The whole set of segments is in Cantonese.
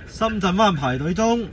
深圳灣排隊中。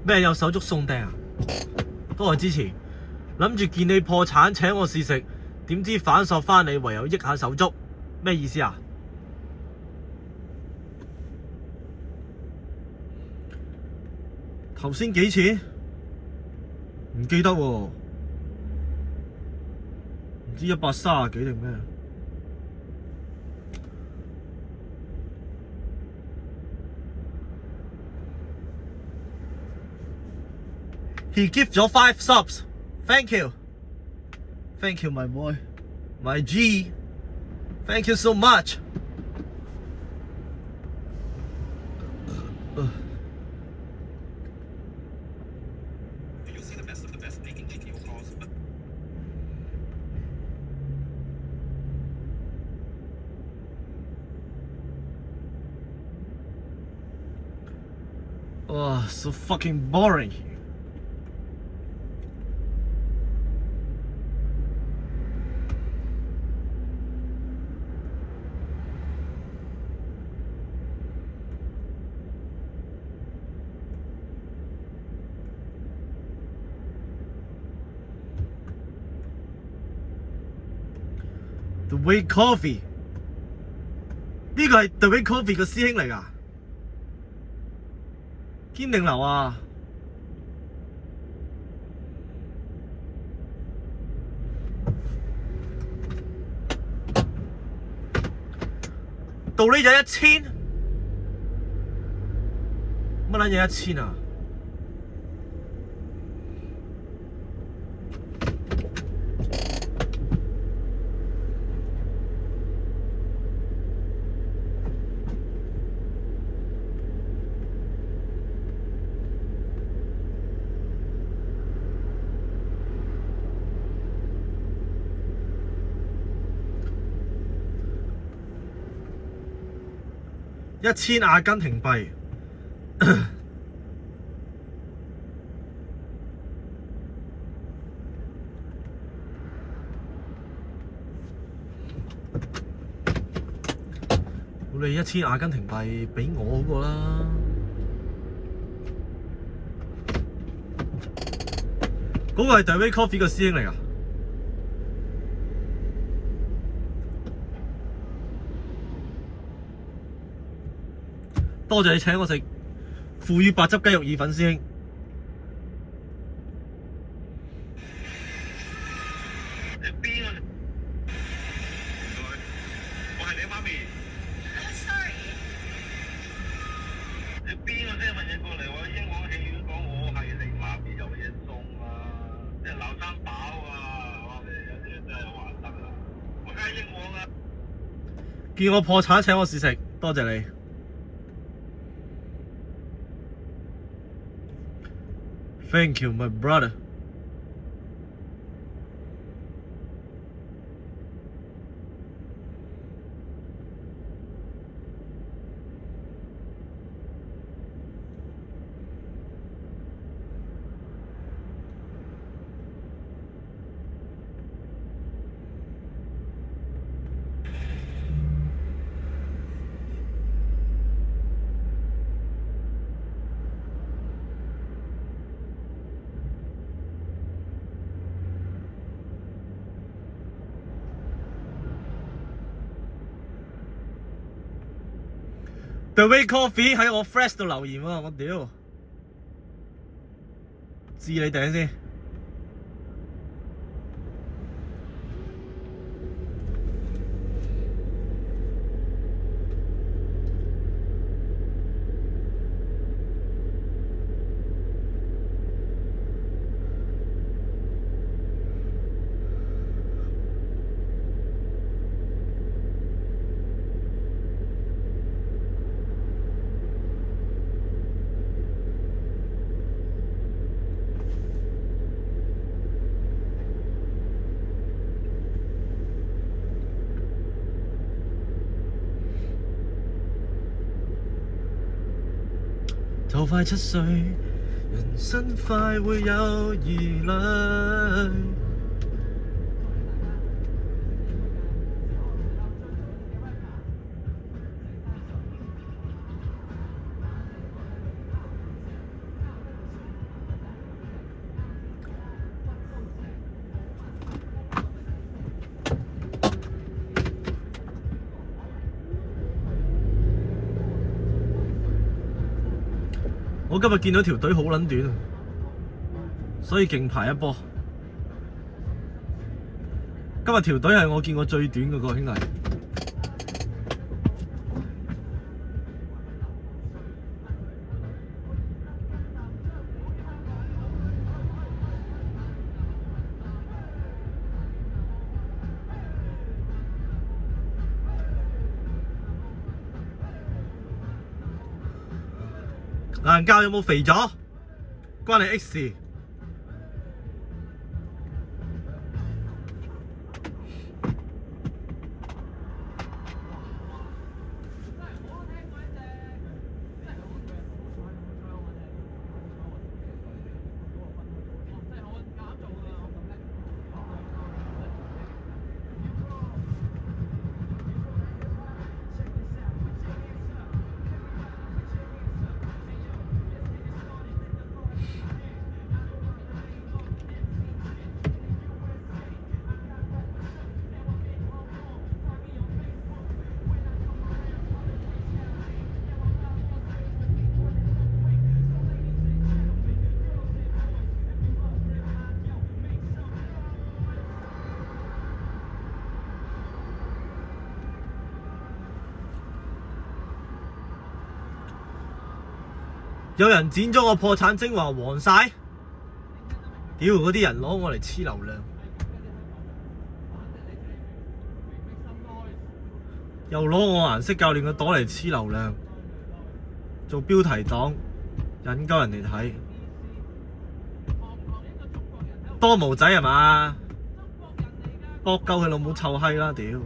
咩有手足送訂啊？多謝支持，諗住見你破產請我試食，點知反索翻你，唯有益下手足，咩意思啊？頭先幾錢？唔記得喎，唔知130幾定咩？He give 咗5 subs. Thank you. Thank you, my boy. My G. Thank you so much. You'll see the best of the best making GPU calls. Oh, so fucking boring here. The Way Coffee 呢個係 The Way Coffee 嘅師兄嚟㗎，堅定流啊！到呢就1000，乜撚嘢1000啊？1000阿根廷幣。你1000阿根廷幣俾我好過啦。嗰個係 The Way Coffee 嘅師兄嚟㗎。多謝你請我食腐乳白汁雞肉意粉，師兄。你邊個？我係你媽咪。Sorry。你邊個先問嘢過嚟？我英皇戲院講我係你媽咪，有嘢送啊！即係鬧餐飽啊！哇！你有啲真係玩得啊！我梗係英皇啊！見我破產請我試食，多謝你。Thank you, my brother. The Way Coffee 喺我 Fresh 度留言喎，我屌，置你頂先。就快7歲，人生快會有疑慮。我今日見到條隊好撚短，所以勁排一波。今日條隊係我見過最短嗰個兄弟。顏教有冇肥咗？關你 X 事。有人剪咗我破產精華黃晒，屌嗰啲人攞我嚟黐流量，又攞我顏色教練嘅朵嚟黐流量，做標題黨，引鳩人哋睇，多毛仔係嘛？搏鳩佢老母臭閪啦，屌！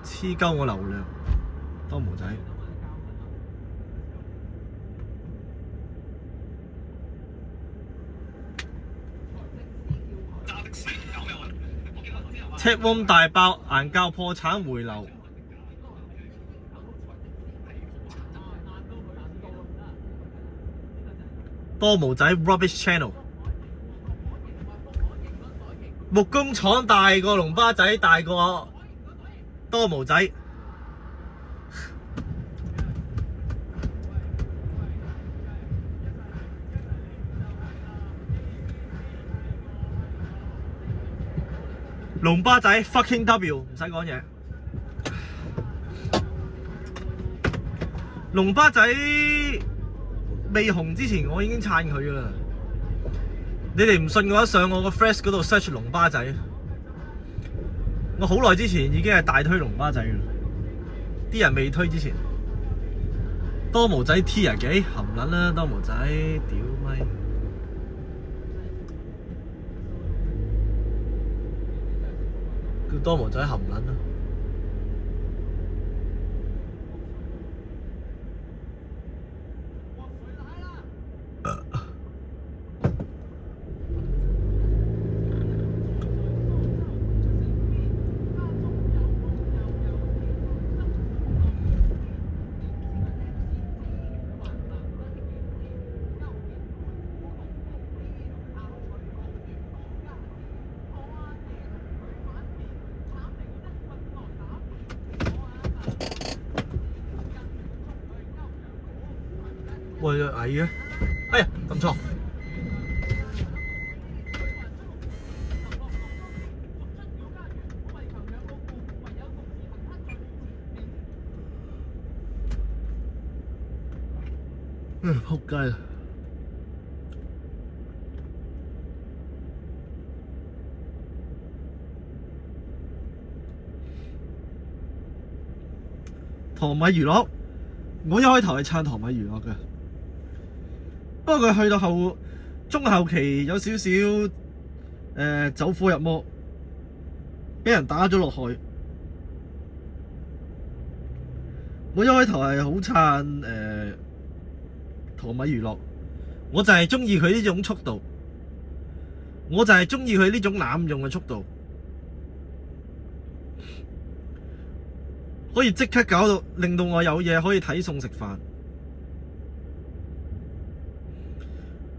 黐鳩我流量，多毛仔。赤汪大爆，顏教破產回流。多毛仔 Rubbish Channel。木工廠大過龍巴仔，大過多毛仔。龍巴仔 fucking W 唔使講嘢。龍巴仔未紅之前，我已經撐佢㗎喇。你哋唔信嘅話，上我個 Flash 嗰度 search 龍巴仔。我好耐之前已經係大推龍巴仔嘅，啲人未推之前。多毛仔 Tier 幾含撚啦，多毛仔屌咪。叫多毛仔含撚啦。喂，矮嘅，哎呀，撳錯。仆街啦！唐米娛樂，我一開頭係撐唐米娛樂嘅。不過佢去到中後期有少少走火入魔，俾人打咗落去。我一開頭係好撐唐米娛樂，我就係中意佢呢種速度，我就係中意佢呢種濫用嘅速度，可以即刻搞到令到我有嘢可以睇餸食飯。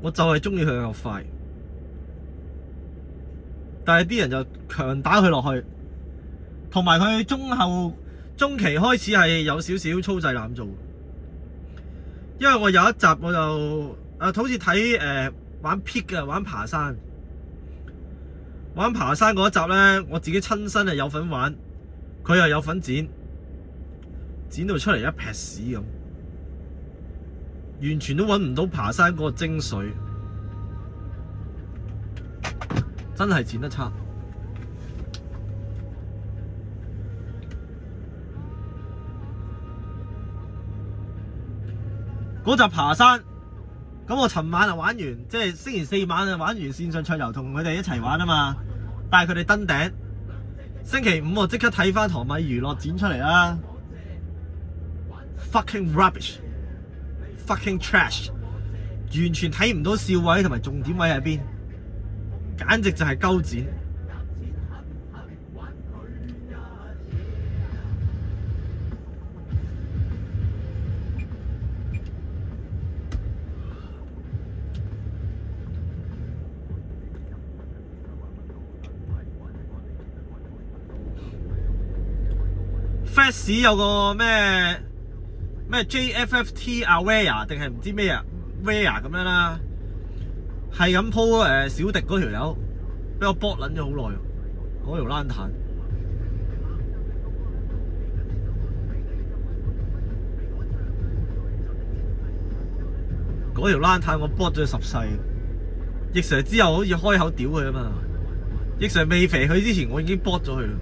我就係中意佢又快，但係啲人就強打佢落去，同埋佢中期開始係有少少粗製濫造。因為我有一集我就好似睇玩 peak 嘅，玩爬山嗰一集咧，我自己親身係有份玩，佢又有份剪到出嚟一劈屎咁。完全都揾唔到爬山嗰個精髓，真係剪得差。嗰集爬山，咁我尋晚就玩完，即係星期四晚啊玩完線上桌遊，同佢哋一齊玩啊嘛，帶佢哋登頂。星期五我即刻睇翻唐米娛樂剪出嚟啦 ，fucking rubbish。fucking trash， 完全睇唔到笑位同埋重點位喺邊，簡直就係鳩剪。Flash 有個咩 JFFT Aware 定係唔知咩啊 Rare 咁樣啦，係咁鋪小迪嗰條友，俾我搏撚咗好耐，嗰條爛彈。嗰條冷淡我 block 咗佢十世。易 Sir 之後好似開口屌佢啊嘛，易 Sir 未肥佢之前我已經 block 咗佢啦。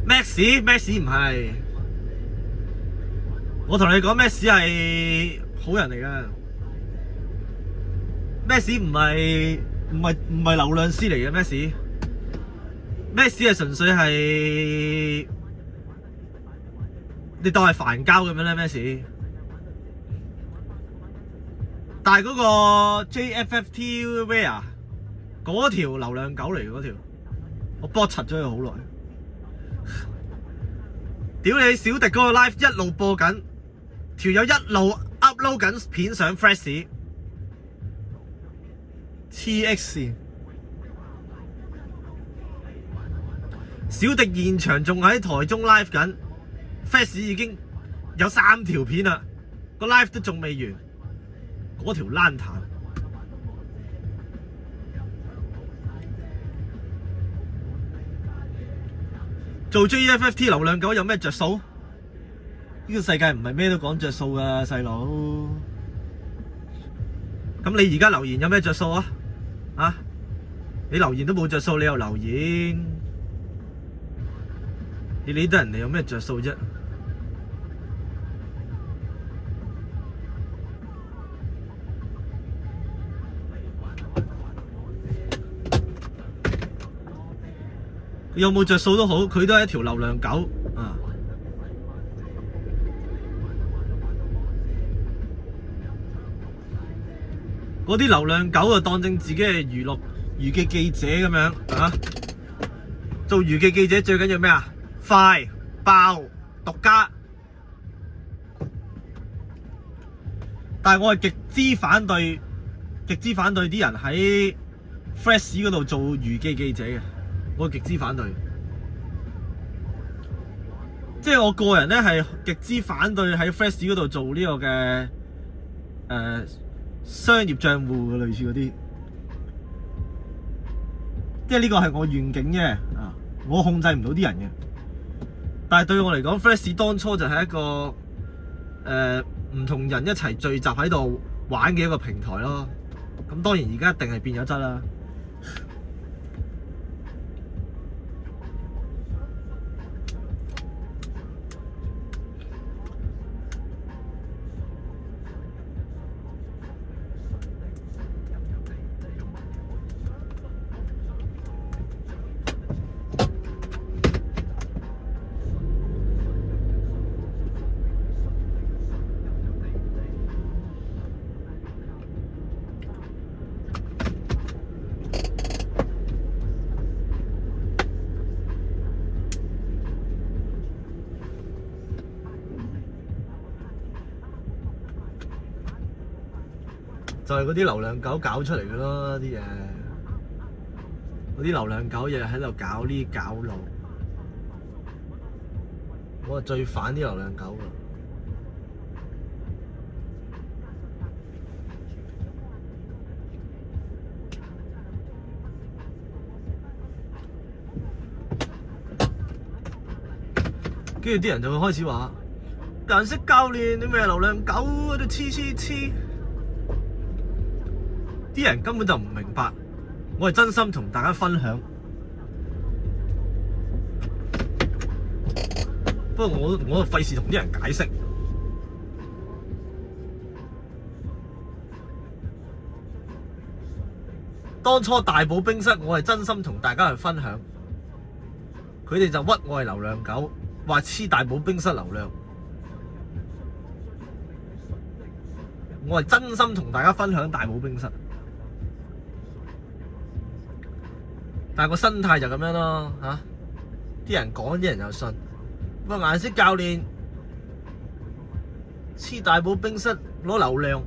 Max 唔係，我同你講 Max 係好人嚟噶。Max 唔係流量師嚟嘅。Max 係純粹係你當係煩交咁樣咧。Max， 但係嗰個 JFFT Wear 嗰條流量狗嚟嗰條，我 block 柒咗佢好耐。屌你小迪嗰個 live 一路播緊，條友一路 upload 緊片上 Fresh 黐 X 線。小迪現場仲喺台中 live 緊 ，Fresh 已經有3條片啦，個 live 都仲未完。嗰條爛彈做 JFFT 流量狗有咩着數？呢個世界唔係咩都講着數噶，細佬。咁你而家留言有咩着數啊？啊？你留言都冇着數，你又留言，你理得人哋有咩着數啫？有冇着數都好，佢都係一條流量狗啊！嗰啲流量狗就當正自己係娛記記者咁樣啊！做娛記記者最緊要咩啊？快、爆、獨家。但係我係極之反對啲人喺 Fresh 嗰度做娛記記者嘅。我極之反對，即係我個人咧係極之反對喺 Fresh 嗰度做呢個嘅商業帳戶嘅類似嗰啲，即係呢個係我願景啫啊！我控制唔到啲人嘅，但係對我嚟講 Fresh 當初就係一個唔同人一齊聚集喺度玩嘅一個平台咯。咁當然而家一定係變咗質啦。就係嗰啲流量狗搞出嚟嘅咯，啲嘢。嗰啲流量狗日日喺度搞呢搞路，我係最反啲流量狗㗎。跟住啲人就會開始話：顏色教練，你咪係流量狗喺度黐。啲人根本就唔明白，我係真心同大家分享。不過我費事同啲人解釋。當初大寶冰室，我係真心同大家去分享，佢哋就屈我係流量狗，話黐大寶冰室流量。我係真心同大家分享大寶冰室。但係個心態就咁樣咯嚇，啲人講啲人又信。不過顏色教練黐大寶冰室攞流量，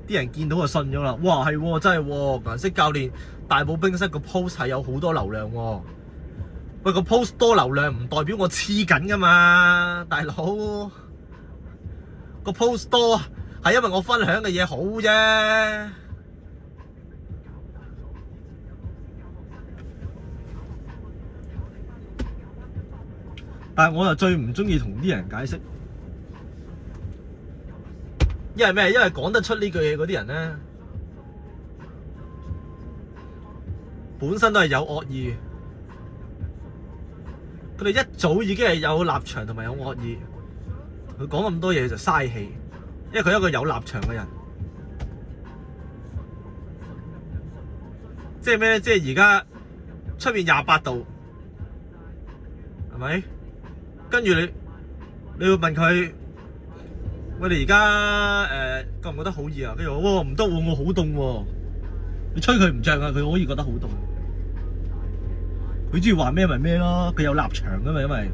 啲人見到就信咗啦。哇係喎，真係喎，顏色教練大寶冰室個 post 係有好多流量喎。喂，個 post 多流量唔代表我黐緊噶嘛，大佬。個 post 多係因為我分享嘅嘢好啫。但係我就最唔中意同啲人解釋，因為咩？因為講得出呢句嘢嗰啲人咧，本身都係有惡意，佢哋一早已經係有立場同埋有惡意。佢講咁多嘢就嘥氣，因為佢係一個有立場嘅人。即係咩咧？即係而家出面28度，係咪？跟住你會問佢：我哋而家覺唔覺得好熱啊？跟住我唔得喎，我好凍喎。你吹佢唔着啊，佢可以覺得好凍。佢中意話咩咪咩咯，佢有立場噶嘛，因為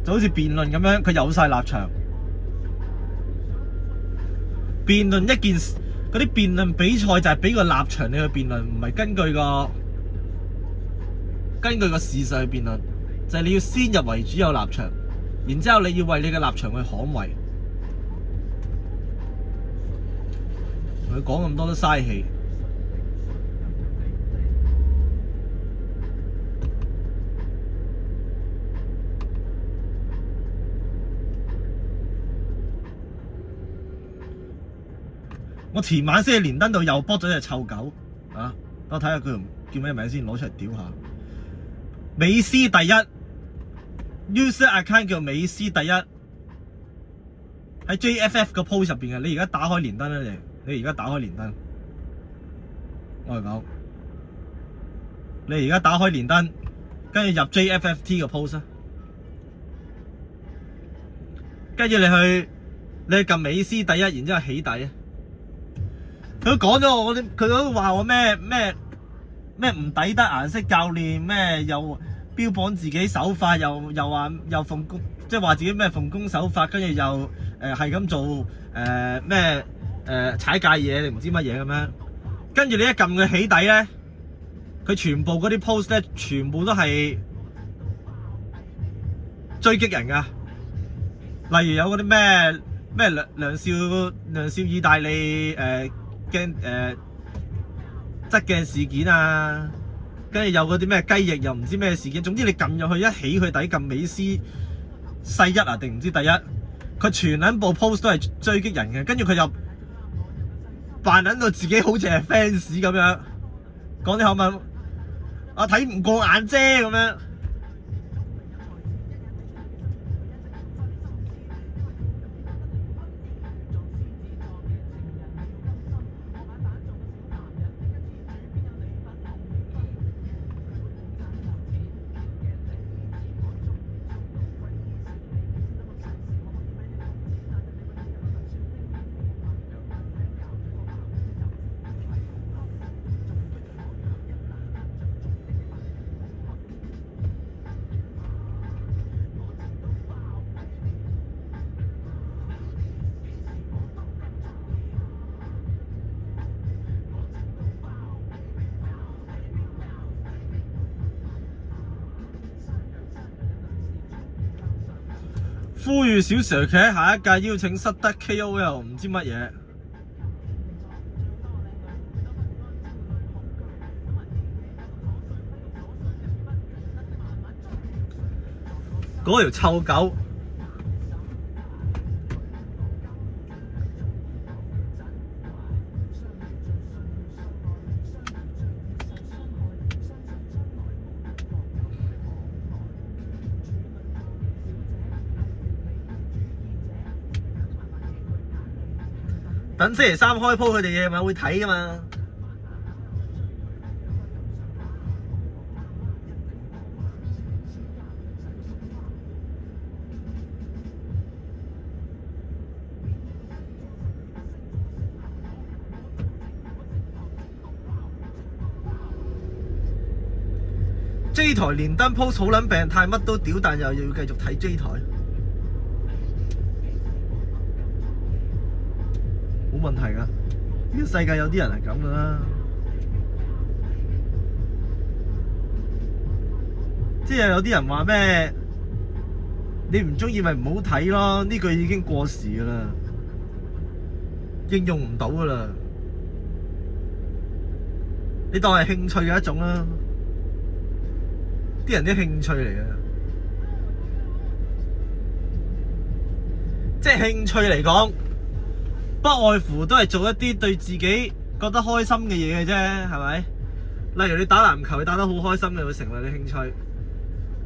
就好似辯論咁樣，佢有晒立場。辯論一件事，嗰啲辯論比賽就係俾個立場你去辯論，唔係根據個事實去辯論，就係你要先入為主有立場，然之後你要為你嘅立場去捍衛。佢講咁多都嘥氣。我前晚先喺連登度又卜咗隻臭狗啊！我睇下佢叫咩名先，攞出嚟屌下。美斯第一 user account 叫美斯第一，喺 JFF 個 post 入邊嘅。你而家打開連登啦，你而家打開連登，我嚟講，你而家打開連登，跟住入 JFFT 個 post 啊，跟住你去撳美斯第一，然之後起底啊！佢都講咗我啲，佢都話我咩唔抵得顏色教練，咩又標榜自己手法，又話又奉公，即係話自己咩奉公守法，跟住又係咁做踩界嘢，你唔知乜嘢咁樣。跟住你一撳佢起底咧，佢全部嗰啲 post 咧，全部都係追擊人噶。例如有嗰啲咩梁少意大利側鏡事件啊，跟住有嗰啲咩雞翼又唔知咩事件，總之你撳入去一起佢底撳美斯世一啊定唔知第一，佢全撚部 post 都係追擊人嘅，跟住佢又扮撚到自己好似係 fans 咁樣，講啲口吻，我睇唔過眼啫咁樣。呼籲小 Sir 企喺下一屆邀請失德 KOL 唔知乜嘢。嗰條臭狗等星期三開鋪，佢哋夜晚會睇㗎嘛。J 台連登 post 好撚病態，乜都屌，但又要繼續睇 J 台。冇問題㗎，呢個世界有啲人係咁㗎啦，即係有啲人話咩，你唔中意咪唔好睇咯，呢句已經過時㗎啦，應用唔到㗎啦，你當係興趣嘅一種啦，啲人啲興趣嚟嘅，即係興趣嚟講。不外乎都係做一啲對自己覺得開心嘅嘢嘅啫，係咪？例如你打籃球，你打得好開心嘅會成為你興趣；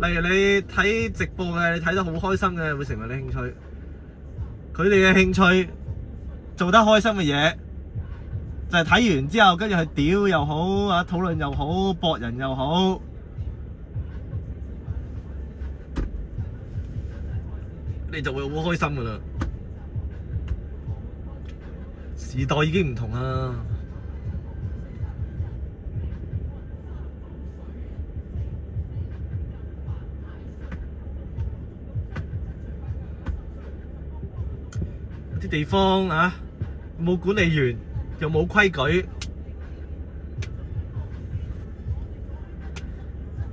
例如你睇直播嘅，你睇得好開心嘅會成為你興趣。佢哋嘅興趣做得開心嘅嘢，就係睇完之後跟住去屌又好啊，討論又好，駁人又好，你就會好開心噶啦。時代已經唔同啦。啲地方啊，冇管理員，又冇規矩，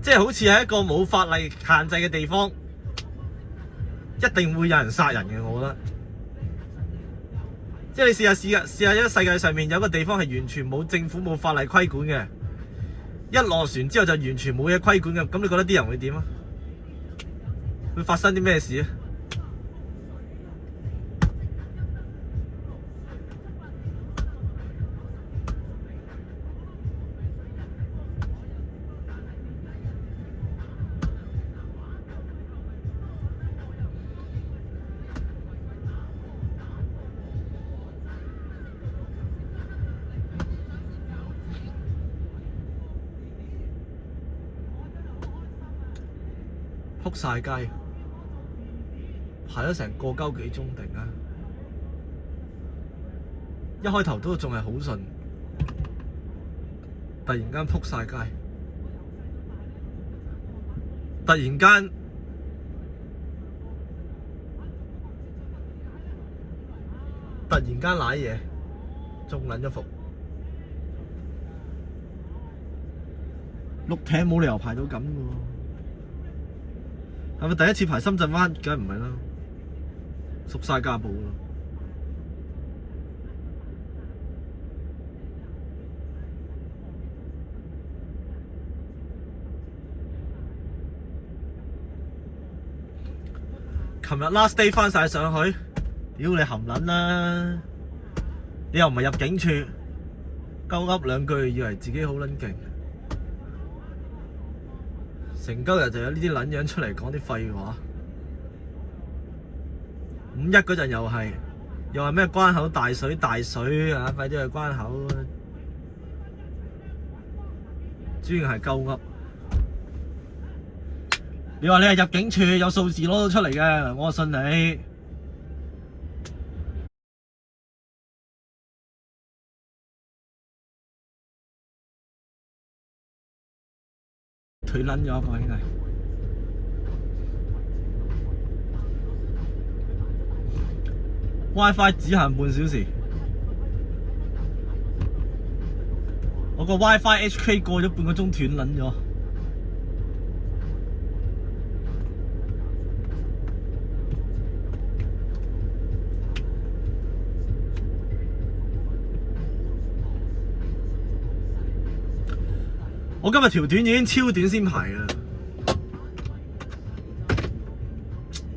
即係好似係一個冇法例限制嘅地方，一定會有人殺人嘅。我覺得，即係你試下，一世界上面有個地方係完全冇政府冇法例規管嘅，一落船之後就完全冇嘢規管嘅，咁你覺得啲人會點啊？會發生啲咩事啊？撲晒街，排咗成個幾鐘定啊！一開頭都仲係好順，突然間撲晒街，突然間瀨嘢，中撚咗伏。碌艇冇理由排到咁嘅喎。係咪第一次排深圳灣？梗係唔係啦，熟晒家寶啦。琴日 last day 翻晒上去，屌你含撚啦！你又唔係入境處，鳩噏兩句以為自己好撚勁。成鳩日就有呢啲撚樣出嚟講啲廢話。五一嗰陣又話咩關口大水啊，快啲去關口。主要係鳩噏。你話你係入境處有數字攞到出嚟嘅，我信你。佢撚咗個應該 WiFi 只限半小時，我個 WiFi HK 過咗半個鐘斷撚咗。我今日條短已經超短先排啊！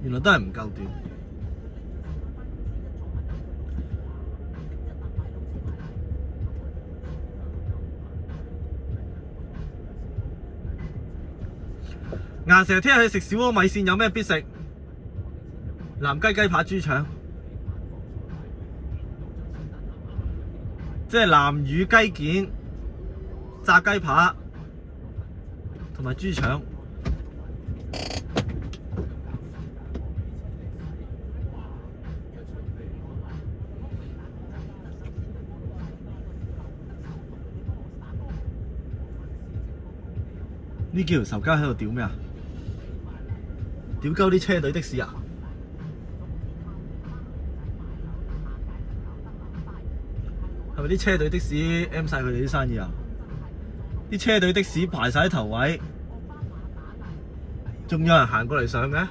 原來都係唔夠短。硬成日聽日去食小鍋米線，有咩必食？南雞雞扒豬腸，即係南乳雞件、炸雞扒同埋豬腸。呢幾條仇家喺度屌咩啊？屌鳩啲車隊的士啊！係咪啲車隊的士 M 晒佢哋啲生意啊？啲車隊的士排晒喺頭位，仲有人行過嚟上嘅？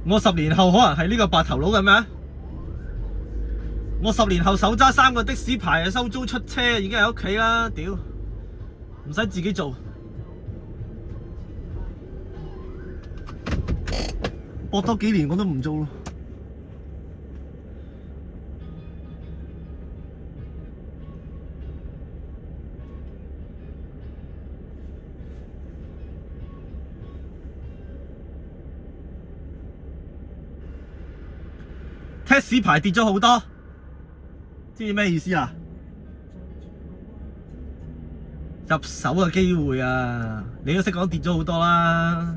我10年後可能係呢個白頭佬嘅咩？我10年後手揸3個的士牌，收租出車，已經喺屋企啦，屌，唔使自己做。搏多幾年我都唔做咯。的士牌跌咗好多，知唔知咩意思啊？入手嘅機會啊！你都識講跌咗好多啦。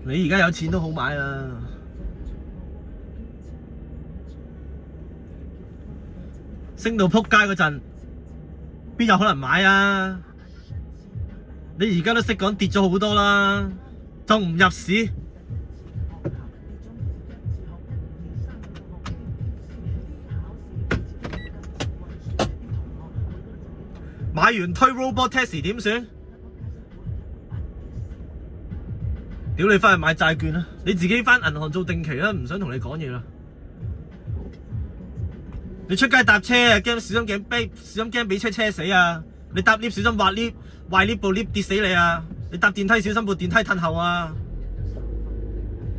你而家有錢都好買啦。升到撲街嗰陣，邊有可能買啊？你而家都識講跌咗好多啦，仲唔入市？買完推 robot taxi 點算？屌你翻去買債券啦！你自己翻銀行做定期啦，唔想同你講嘢啦。你出街搭車啊，驚小心驚俾車死啊！你搭 lift 小心滑 lift， 壞 lift 部 lift 跌死你啊！你搭電梯小心部電梯褪後啊！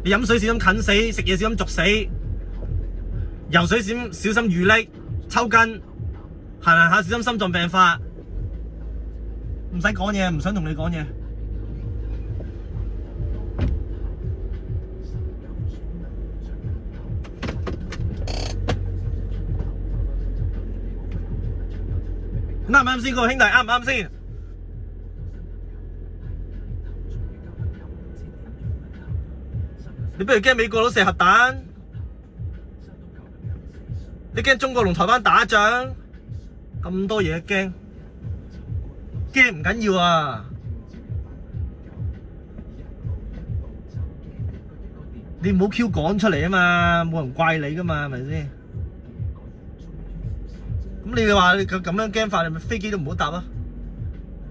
你飲水小心近死，食嘢小心逐死，游水小心遇溺抽筋，行下小心心臟病發。唔使講嘢，唔想同你講嘢。啱唔啱先？個兄弟啱唔啱先？你不如驚美國佬射核彈？你驚中國同台灣打仗？咁多嘢驚？驚唔緊要啊！你唔好 Q 講出嚟啊嘛，冇人怪你噶嘛，係咪先？咁你話你咁樣驚法，你咪飛機都唔好搭啊，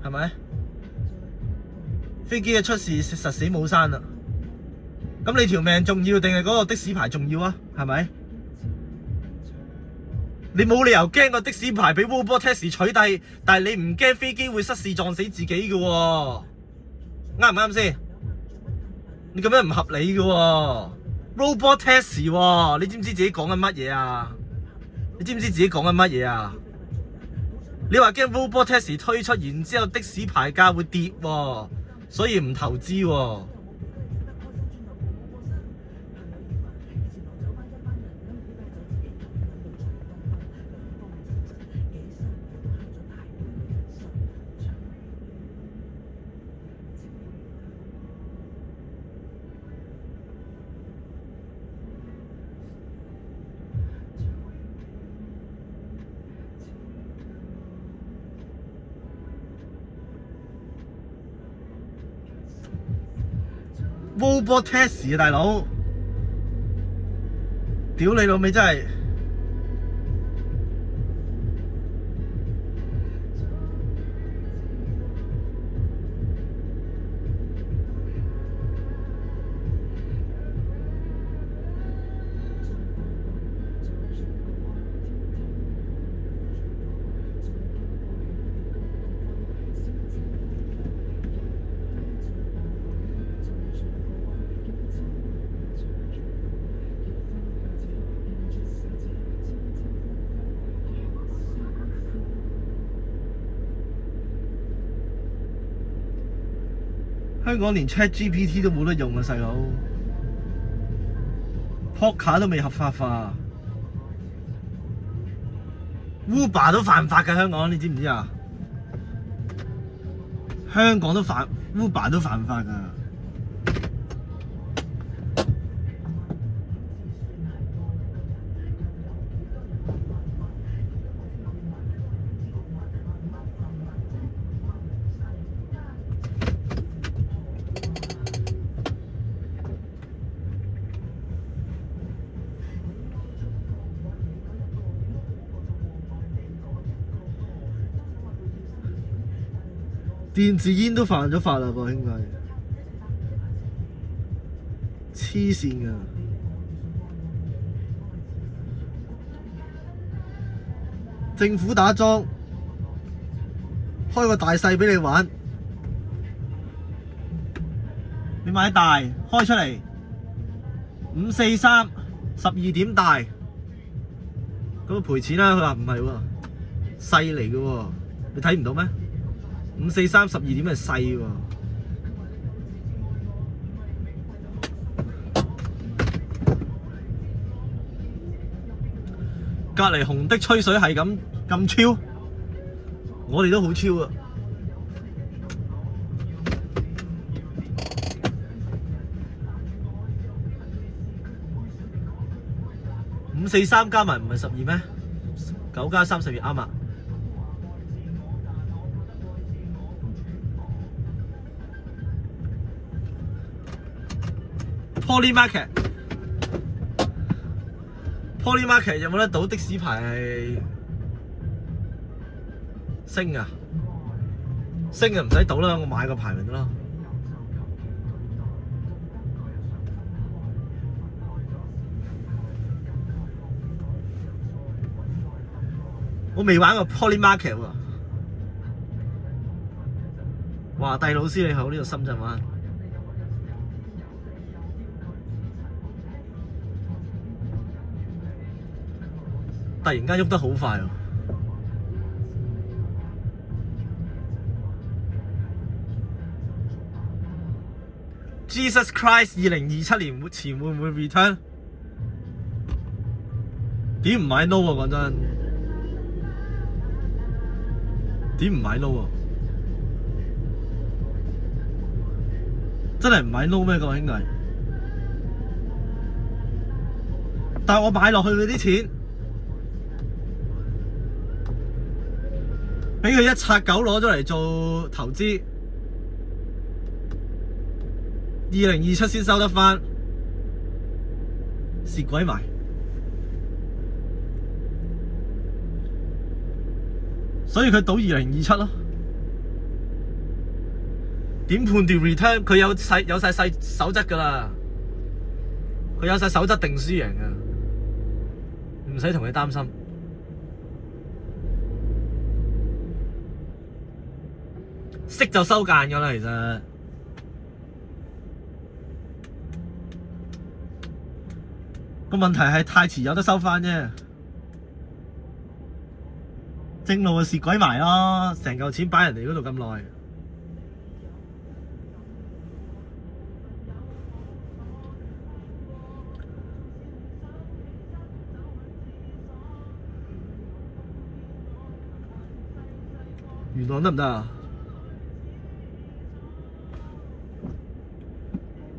係咪？飛機一出事實死冇生啦。咁你條命重要定係嗰個的士牌重要啊？係咪？你冇理由驚個的士牌俾 robot taxi 取締，但係你唔驚飛機會失事撞死自己嘅喎，啱唔啱先？你咁樣唔合理嘅喎 ，robot taxi 喎，你知唔知自己講緊乜嘢啊？你知唔知自己講緊乜嘢啊？你話驚 robot taxi 推出，然之後的士牌價會跌喎，所以唔投資喎。robot taxi 啊，大佬！屌你老味真係！香港連 ChatGPT 都冇得用啊，細佬 ，Poker 都未合法化 ，Uber 都犯法㗎香港，你知唔知啊？香港都Uber 都犯法㗎。電子煙都犯咗法啦噃，兄弟，黐線㗎！政府打樁，開個大細俾你玩。你買大開出嚟543 12點大，咁啊賠錢啦。佢話唔係喎，細嚟嘅喎，你睇唔到咩？543 12點係細喎。隔離紅的吹水係咁超，我哋都好超啊！543加埋唔係12咩？9加3 12啱啊！Poly Market 有冇得到的士牌係升啊？升就唔使賭啦，我買個牌咪得咯。我未玩過 Poly Market 喎。哇，蒂老師你好，呢度深圳灣。突然間喐得好快喎！Jesus Christ， 2027年前會唔會 return？ 點唔買 no 啊？講真，點唔買 no 啊？真係唔買 no 咩？各位兄弟，但係我買落去嗰啲錢，俾佢一拆九攞咗嚟做投資，2027先收得返，蝕鬼埋。所以佢賭2027咯。點判斷 return？ 佢有晒守則㗎啦，佢有晒守則定輸贏㗎，唔使同佢擔心。息就收間㗎啦，其實個問題係太遲有得收返啫。正路就蝕鬼埋咯，成嚿錢擺人哋嗰度咁耐。元朗得唔得啊？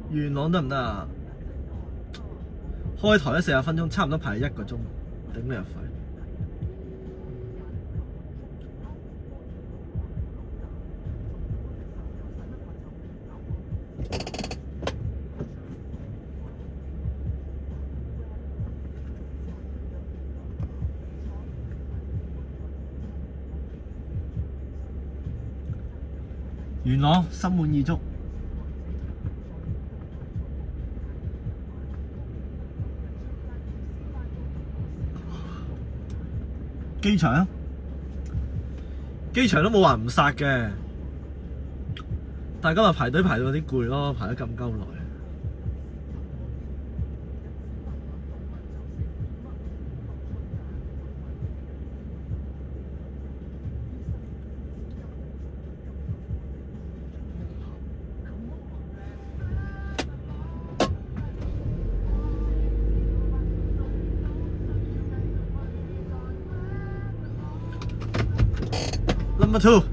元朗得唔得啊？開台40分鐘，差唔多排1個鐘，頂你入肺。元朗心滿意足。機場都冇話唔殺嘅，但係今日排隊排到有啲攰咯，排得咁鳩耐。Number 2，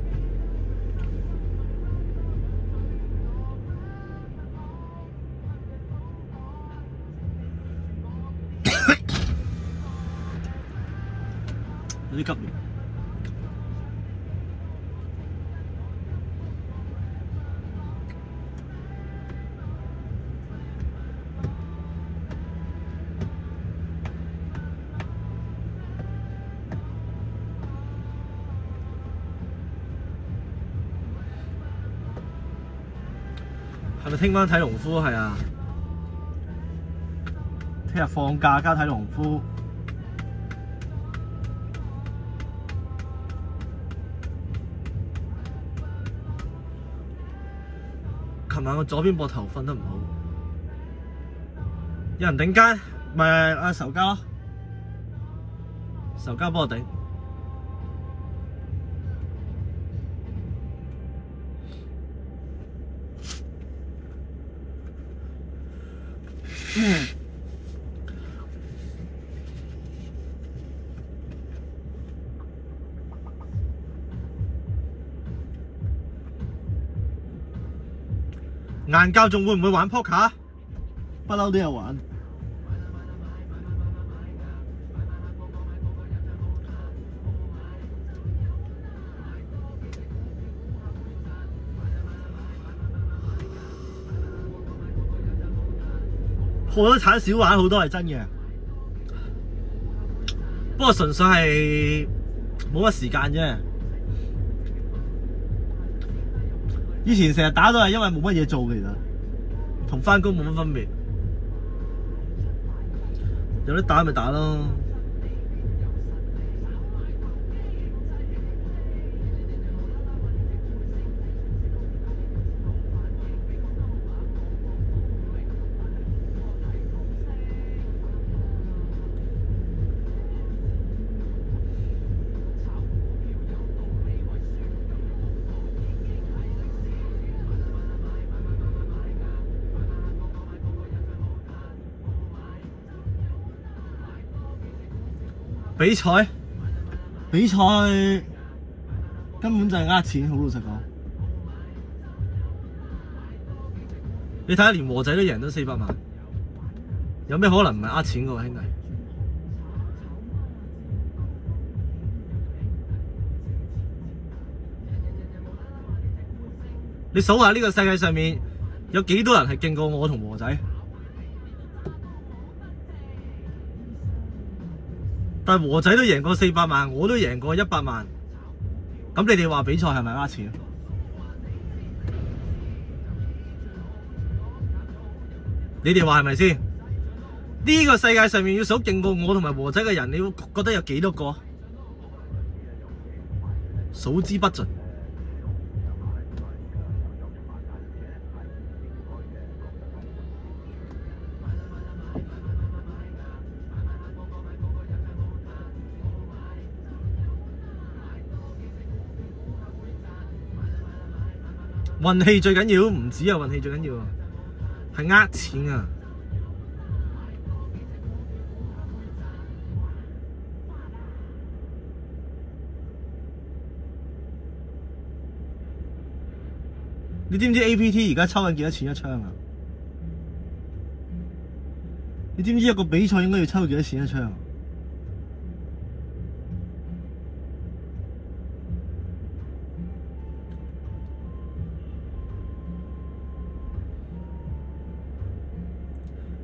有啲急亂。係咪聽晚睇農夫？係啊，聽日放假加睇農夫。琴晚我左邊膊頭瞓得唔好，有人頂肩，咪阿仇家咯，仇家幫我頂。晏教仲會唔會玩 poker？ 不嬲都有玩。破咗產少玩好多係真嘅，不過純粹係冇乜時間啫。以前成日打都係因為冇乜嘢做，其實同返工冇乜分別。有得打咪打咯。比賽根本就係呃錢，好老實講。你睇下，連和仔都贏咗400萬，有咩可能唔係呃錢㗎喎，兄弟？你數下呢個世界上面有幾多人係勁過我同和仔？但係和仔都贏過400萬，我都贏過100萬。咁你哋話比賽係咪呃錢？你哋話係咪先？呢個世界上面要數勁過我同埋和仔嘅人，你會覺得有幾多個？數之不盡。運氣最緊要，唔止係運氣最緊要，係呃錢啊！你知唔知 APT 而家抽緊幾多錢一槍啊？你知唔知一個比賽應該要抽幾多錢一槍啊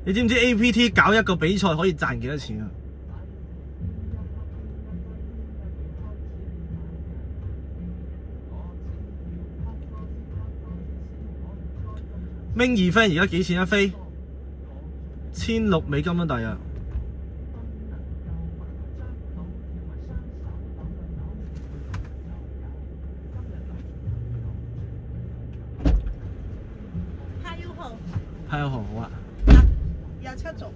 你知唔知 APT 搞一個比賽可以賺幾多錢啊？Main event 而家幾錢一飛？$1600啦，大約。5號好啊。27組。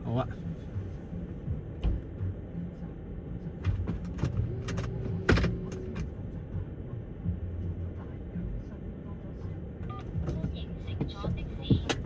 好啊。歡迎乘坐的士。